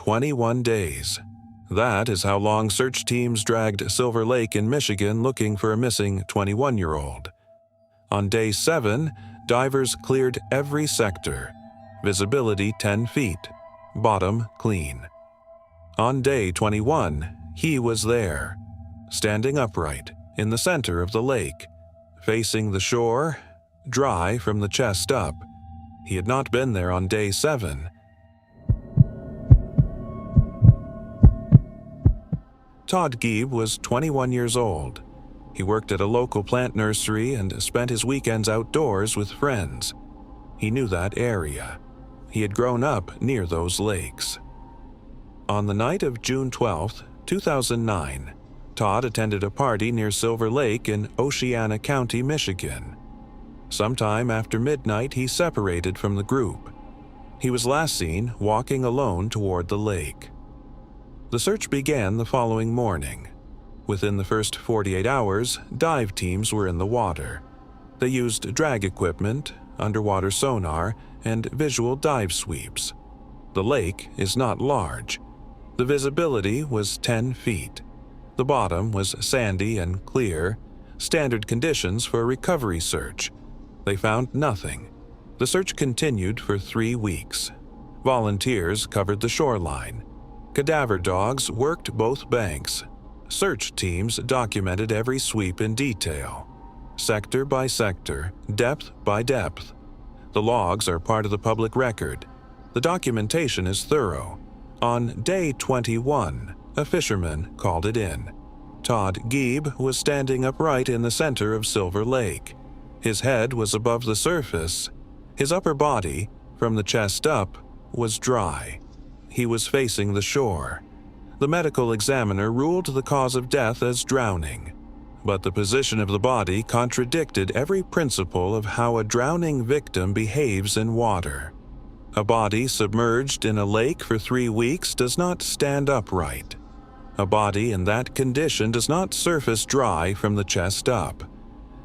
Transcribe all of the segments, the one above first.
21 days. That is how long search teams dragged Silver Lake in Michigan looking for a missing 21-year-old. On day 7, divers cleared every sector. Visibility 10 feet. Bottom clean. On day 21, he was there, standing upright in the center of the lake, facing the shore, dry from the chest up. He had not been there on day 7. Todd Geib was 21 years old. He worked at a local plant nursery and spent his weekends outdoors with friends. He knew that area. He had grown up near those lakes. On the night of June 12, 2009, Todd attended a party near Silver Lake in Oceana County, Michigan. Sometime after midnight, he separated from the group. He was last seen walking alone toward the lake. The search began the following morning. Within the first 48 hours, dive teams were in the water. They used drag equipment, underwater sonar, and visual dive sweeps. The lake is not large. The visibility was 10 feet. The bottom was sandy and clear, standard conditions for a recovery search. They found nothing. The search continued for 3 weeks. Volunteers covered the shoreline. Cadaver dogs worked both banks. Search teams documented every sweep in detail, sector by sector, depth by depth. The logs are part of the public record. The documentation is thorough. On day 21, a fisherman called it in. Todd Geib was standing upright in the center of Silver Lake. His head was above the surface. His upper body, from the chest up, was dry. He was facing the shore. The medical examiner ruled the cause of death as drowning, but the position of the body contradicted every principle of how a drowning victim behaves in water. A body submerged in a lake for 3 weeks does not stand upright. A body in that condition does not surface dry from the chest up.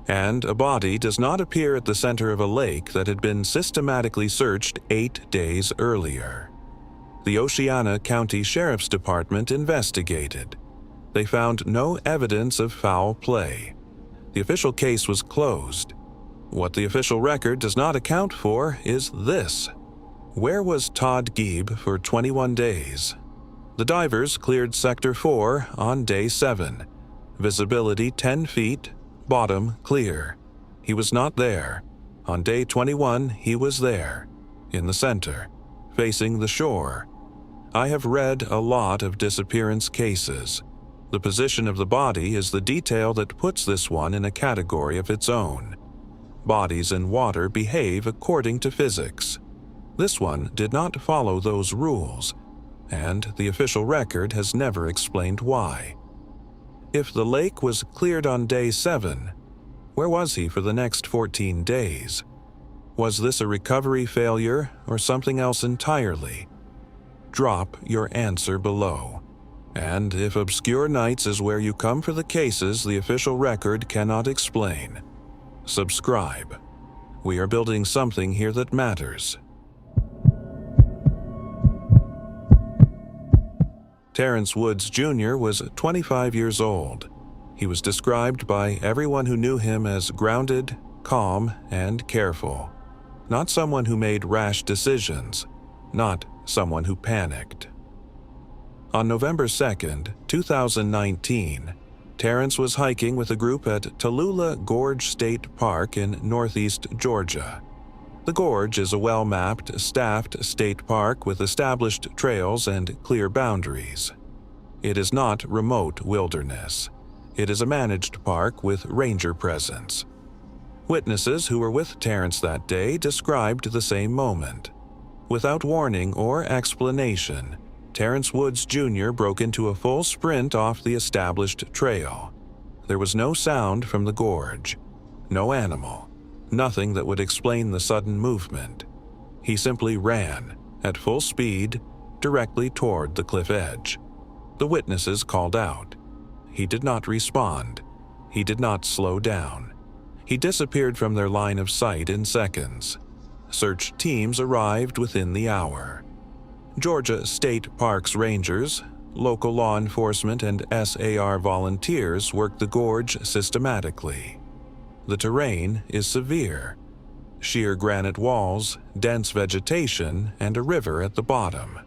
And a body does not appear at the center of a lake that had been systematically searched 8 days earlier. The Oceana County Sheriff's Department investigated. They found no evidence of foul play. The official case was closed. What the official record does not account for is this. Where was Todd Geib for 21 days? The divers cleared Sector 4 on day 7. Visibility 10 feet, bottom clear. He was not there. On day 21, he was there, in the center, facing the shore. I have read a lot of disappearance cases. The position of the body is the detail that puts this one in a category of its own. Bodies in water behave according to physics. This one did not follow those rules, and the official record has never explained why. If the lake was cleared on day 7, where was he for the next 14 days? Was this a recovery failure or something else entirely? Drop your answer below. And if obscure nights is where you come for the cases the official record cannot explain, subscribe. We are building something here that matters. Terrence Woods Jr. was 25 years old. He was described by everyone who knew him as grounded, calm, and careful. Not someone who made rash decisions, not someone who panicked. On November 2, 2019, Terrence was hiking with a group at Tallulah Gorge State Park in northeast Georgia. The Gorge is a well-mapped, staffed state park with established trails and clear boundaries. It is not remote wilderness. It is a managed park with ranger presence. Witnesses who were with Terrence that day described the same moment. Without warning or explanation, Terrence Woods Jr. broke into a full sprint off the established trail. There was no sound from the gorge, no animal, nothing that would explain the sudden movement. He simply ran, at full speed, directly toward the cliff edge. The witnesses called out. He did not respond. He did not slow down. He disappeared from their line of sight in seconds. Search teams arrived within the hour. Georgia State Parks rangers, local law enforcement, and SAR volunteers work the gorge systematically. The terrain is severe. Sheer granite walls, dense vegetation, and a river at the bottom.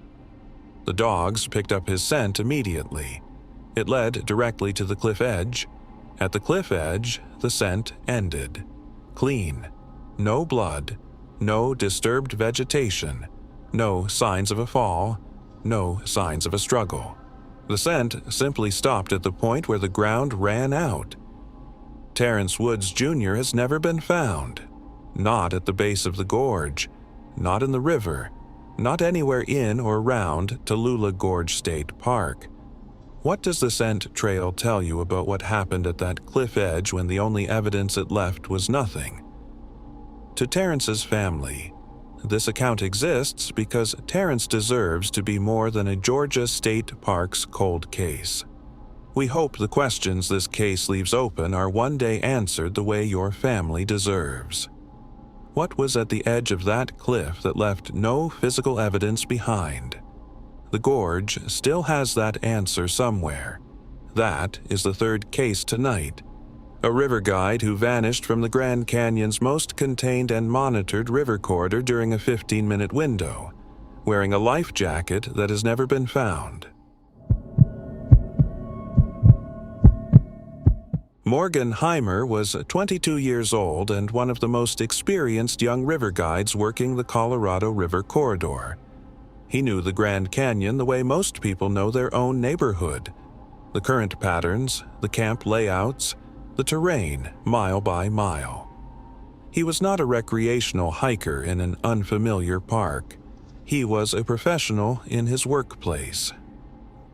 The dogs picked up his scent immediately. It led directly to the cliff edge. At the cliff edge, the scent ended. Clean. No blood. No disturbed vegetation. No signs of a fall. No signs of a struggle. The scent simply stopped at the point where the ground ran out. Terrence Woods Jr. has never been found. Not at the base of the gorge. Not in the river. Not anywhere in or around Tallulah Gorge State Park. What does the scent trail tell you about what happened at that cliff edge when the only evidence it left was nothing? To Terrence's family, this account exists because Terrence deserves to be more than a Georgia State Parks cold case. We hope the questions this case leaves open are one day answered the way your family deserves. What was at the edge of that cliff that left no physical evidence behind? The gorge still has that answer somewhere. That is the third case tonight. A river guide who vanished from the Grand Canyon's most contained and monitored river corridor during a 15-minute window, wearing a life jacket that has never been found. Morgan Heimer was 22 years old and one of the most experienced young river guides working the Colorado River corridor. He knew the Grand Canyon the way most people know their own neighborhood. The current patterns, the camp layouts, the terrain mile by mile. He was not a recreational hiker in an unfamiliar park. He was a professional in his workplace.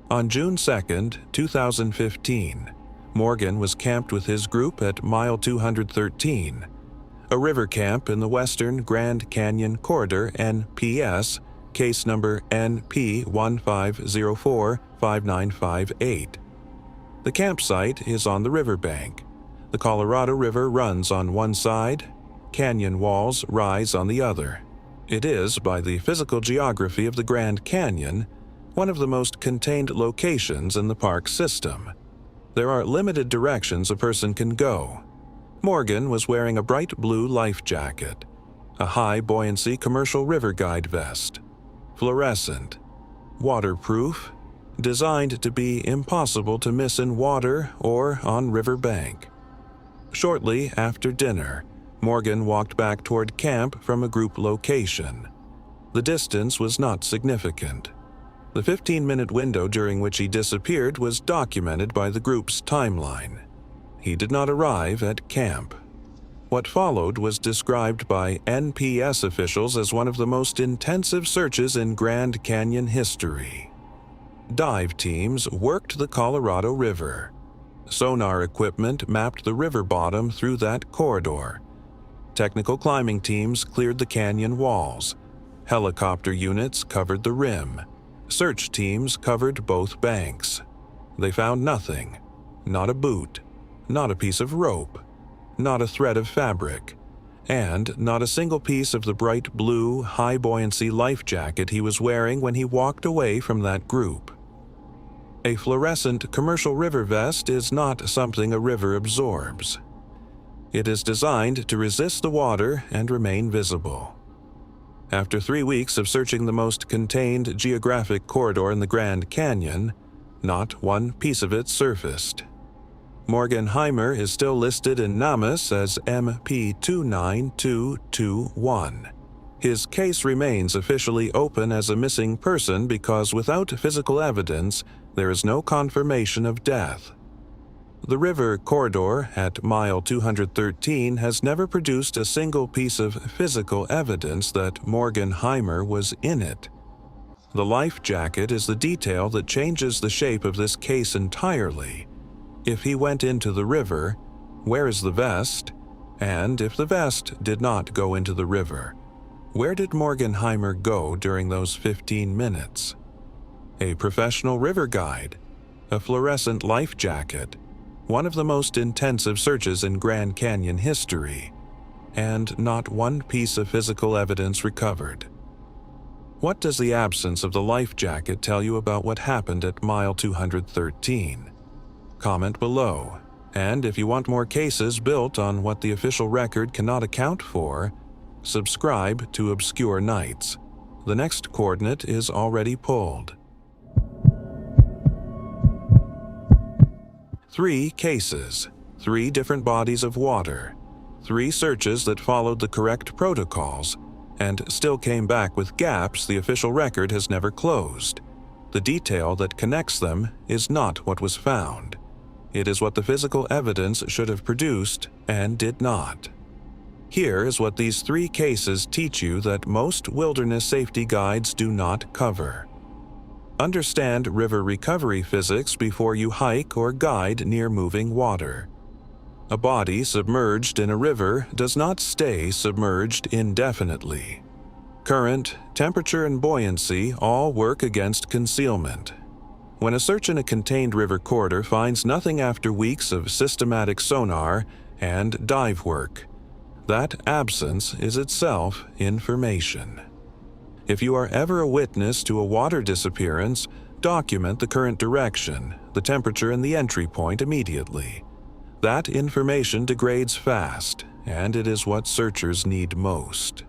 On June 2, 2015, Morgan was camped with his group at mile 213, a river camp in the Western Grand Canyon Corridor NPS, case number NP15045958. The campsite is on the riverbank. The Colorado River runs on one side, canyon walls rise on the other. It is, by the physical geography of the Grand Canyon, one of the most contained locations in the park system. There are limited directions a person can go. Morgan was wearing a bright blue life jacket, a high-buoyancy commercial river guide vest, fluorescent, waterproof, designed to be impossible to miss in water or on riverbank. Shortly after dinner, Morgan walked back toward camp from a group location. The distance was not significant. The 15-minute window during which he disappeared was documented by the group's timeline. He did not arrive at camp. What followed was described by NPS officials as one of the most intensive searches in Grand Canyon history. Dive teams worked the Colorado River. Sonar equipment mapped the river bottom through that corridor. Technical climbing teams cleared the canyon walls. Helicopter units covered the rim. Search teams covered both banks. They found nothing. Not a boot. Not a piece of rope. Not a thread of fabric. And not a single piece of the bright blue, high-buoyancy life jacket he was wearing when he walked away from that group. A fluorescent commercial river vest is not something a river absorbs. It is designed to resist the water and remain visible. After 3 weeks of searching the most contained geographic corridor in the Grand Canyon, not one piece of it surfaced. Morgan Heimer is still listed in NamUs as MP29221. His case remains officially open as a missing person because without physical evidence, there is no confirmation of death. The river corridor at mile 213 has never produced a single piece of physical evidence that Morgan Heimer was in it. The life jacket is the detail that changes the shape of this case entirely. If he went into the river, where is the vest? And if the vest did not go into the river, where did Morgan Heimer go during those 15 minutes? A professional river guide, a fluorescent life jacket, one of the most intensive searches in Grand Canyon history, and not one piece of physical evidence recovered. What does the absence of the life jacket tell you about what happened at mile 213? Comment below. And if you want more cases built on what the official record cannot account for, subscribe to Obscure Nights. The next coordinate is already pulled. 3 cases, 3 different bodies of water, 3 searches that followed the correct protocols, and still came back with gaps the official record has never closed. The detail that connects them is not what was found. It is what the physical evidence should have produced and did not. Here is what these 3 cases teach you that most wilderness safety guides do not cover. Understand river recovery physics before you hike or guide near moving water. A body submerged in a river does not stay submerged indefinitely. Current, temperature, and buoyancy all work against concealment. When a search in a contained river corridor finds nothing after weeks of systematic sonar and dive work, that absence is itself information. If you are ever a witness to a water disappearance, document the current direction, the temperature, and the entry point immediately. That information degrades fast, and it is what searchers need most.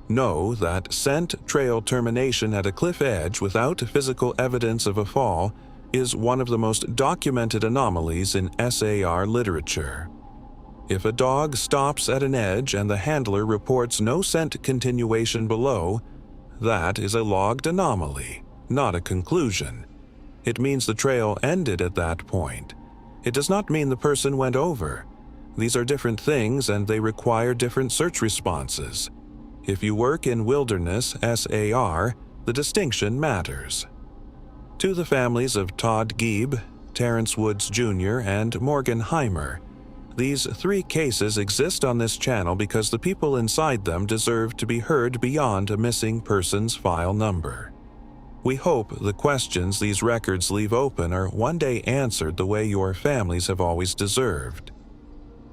Know that scent trail termination at a cliff edge without physical evidence of a fall is one of the most documented anomalies in SAR literature. If a dog stops at an edge and the handler reports no scent continuation below, that is a logged anomaly, not a conclusion. It means the trail ended at that point. It does not mean the person went over. These are different things and they require different search responses. If you work in wilderness SAR, the distinction matters. To the families of Todd Geib, Terrence Woods Jr., and Morgan Heimer, these 3 cases exist on this channel because the people inside them deserve to be heard beyond a missing person's file number. We hope the questions these records leave open are one day answered the way your families have always deserved.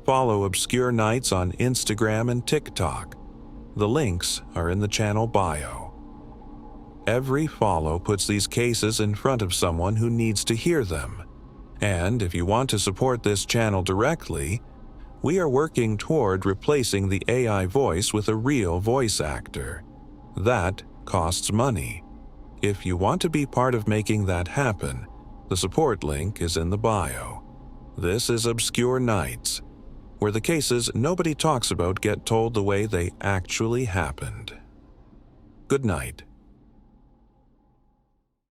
Follow Obscure Nights on Instagram and TikTok. The links are in the channel bio. Every follow puts these cases in front of someone who needs to hear them. And if you want to support this channel directly, we are working toward replacing the AI voice with a real voice actor. That costs money. If you want to be part of making that happen, the support link is in the bio. This is Obscure Nights, where the cases nobody talks about get told the way they actually happened. Good night.